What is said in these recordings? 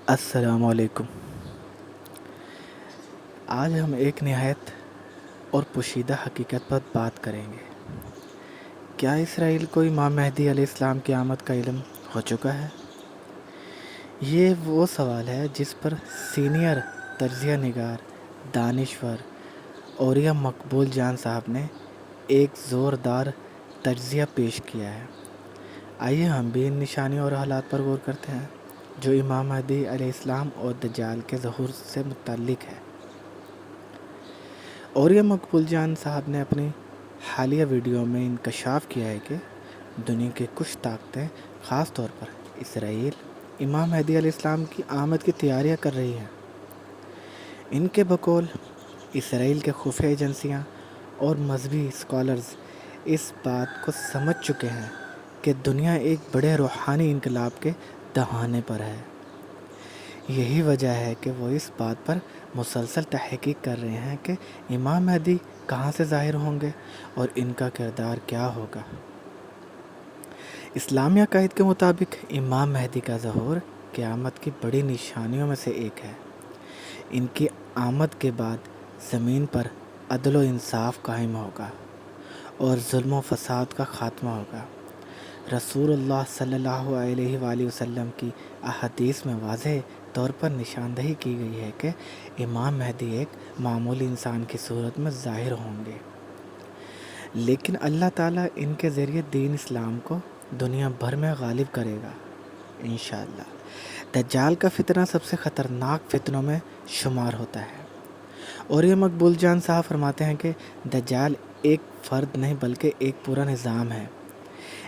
السلام علیکم۔ آج ہم ایک نہایت اور پوشیدہ حقیقت پر بات کریں گے۔ کیا اسرائیل کو امام مہدی علیہ السلام کی آمد کا علم ہو چکا ہے؟ یہ وہ سوال ہے جس پر سینئر تجزیہ نگار دانشور اوریہ مقبول جان صاحب نے ایک زوردار تجزیہ پیش کیا ہے۔ آئیے ہم بھی ان نشانیوں اور حالات پر غور کرتے ہیں جو امام مہدی علیہ السلام اور دجال کے ظہور سے متعلق ہے۔ اوریہ مقبول جان صاحب نے اپنی حالیہ ویڈیو میں انکشاف کیا ہے کہ دنیا کی کچھ طاقتیں خاص طور پر اسرائیل امام مہدی علیہ السلام کی آمد کی تیاریاں کر رہی ہیں۔ ان کے بقول اسرائیل کے خفیہ ایجنسیاں اور مذہبی اسکالرز اس بات کو سمجھ چکے ہیں کہ دنیا ایک بڑے روحانی انقلاب کے دہانے پر ہے۔ یہی وجہ ہے کہ وہ اس بات پر مسلسل تحقیق کر رہے ہیں کہ امام مہدی کہاں سے ظاہر ہوں گے اور ان کا کردار کیا ہوگا۔ اسلامی عقائد کے مطابق امام مہدی کا ظہور قیامت کی بڑی نشانیوں میں سے ایک ہے۔ ان کی آمد کے بعد زمین پر عدل و انصاف قائم ہوگا اور ظلم و فساد کا خاتمہ ہوگا۔ رسول اللہ صلی اللہ علیہ وآلہ وسلم کی احادیث میں واضح طور پر نشاندہی کی گئی ہے کہ امام مہدی ایک معمولی انسان کی صورت میں ظاہر ہوں گے، لیکن اللہ تعالیٰ ان کے ذریعے دین اسلام کو دنیا بھر میں غالب کرے گا انشاءاللہ۔ دجال کا فتنہ سب سے خطرناک فتنوں میں شمار ہوتا ہے، اور یہ مقبول جان صاحب فرماتے ہیں کہ دجال ایک فرد نہیں بلکہ ایک پورا نظام ہے،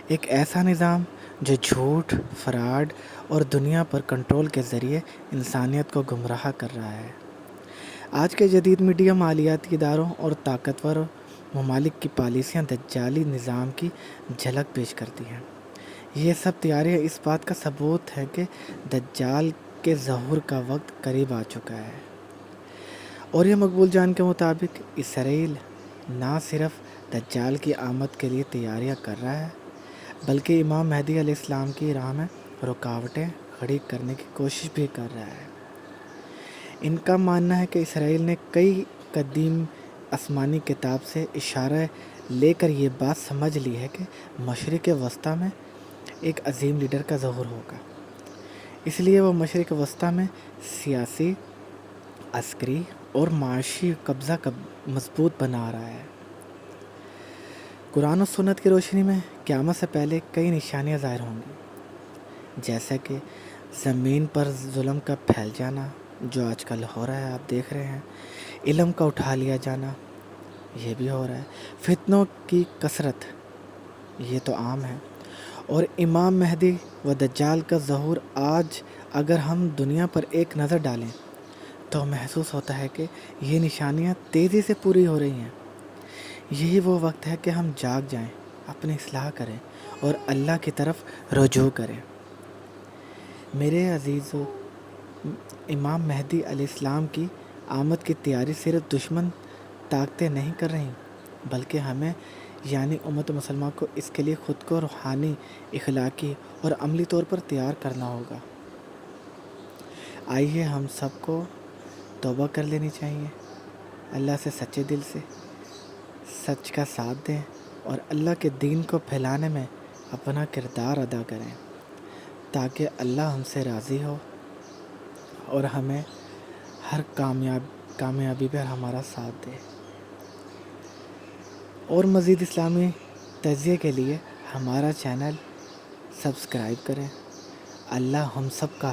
ایک ایسا نظام جو جھوٹ، فراڈ اور دنیا پر کنٹرول کے ذریعے انسانیت کو گمراہ کر رہا ہے۔ آج کے جدید میڈیا، مالیاتی اداروں اور طاقتور ممالک کی پالیسیاں دجالی نظام کی جھلک پیش کرتی ہیں۔ یہ سب تیاریاں اس بات کا ثبوت ہے کہ دجال کے ظہور کا وقت قریب آ چکا ہے۔ اور یہ مقبول جان کے مطابق اسرائیل نہ صرف دجال کی آمد کے لیے تیاریاں کر رہا ہے بلکہ امام مہدی علیہ السلام کی راہ میں رکاوٹیں کھڑی کرنے کی کوشش بھی کر رہا ہے۔ ان کا ماننا ہے کہ اسرائیل نے کئی قدیم آسمانی کتاب سے اشارہ لے کر یہ بات سمجھ لی ہے کہ مشرق وسطیٰ میں ایک عظیم لیڈر کا ظہور ہوگا، اس لیے وہ مشرق وسطیٰ میں سیاسی، عسکری اور معاشی قبضہ مضبوط بنا رہا ہے۔ قرآن و سنت کی روشنی میں قیامت سے پہلے کئی نشانیاں ظاہر ہوں گی، جیسا کہ زمین پر ظلم کا پھیل جانا جو آج کل ہو رہا ہے، آپ دیکھ رہے ہیں، علم کا اٹھا لیا جانا یہ بھی ہو رہا ہے، فتنوں کی کثرت یہ تو عام ہے، اور امام مہدی و دجال کا ظہور۔ آج اگر ہم دنیا پر ایک نظر ڈالیں تو محسوس ہوتا ہے کہ یہ نشانیاں تیزی سے پوری ہو رہی ہیں۔ یہی وہ وقت ہے کہ ہم جاگ جائیں، اپنی اصلاح کریں اور اللہ کی طرف رجوع کریں۔ میرے عزیزو، امام مہدی علیہ السلام کی آمد کی تیاری صرف دشمن طاقتیں نہیں کر رہی بلکہ ہمیں یعنی امت مسلمہ کو اس کے لیے خود کو روحانی، اخلاقی اور عملی طور پر تیار کرنا ہوگا۔ آئیے ہم سب کو توبہ کر لینی چاہیے، اللہ سے سچے دل سے سچ کا ساتھ دیں اور اللہ کے دین کو پھیلانے میں اپنا کردار ادا کریں تاکہ اللہ ہم سے راضی ہو اور ہمیں ہر کامیابی پر ہمارا ساتھ دے۔ اور مزید اسلامی تجزیے کے لیے ہمارا چینل سبسکرائب کریں۔ اللہ ہم سب کا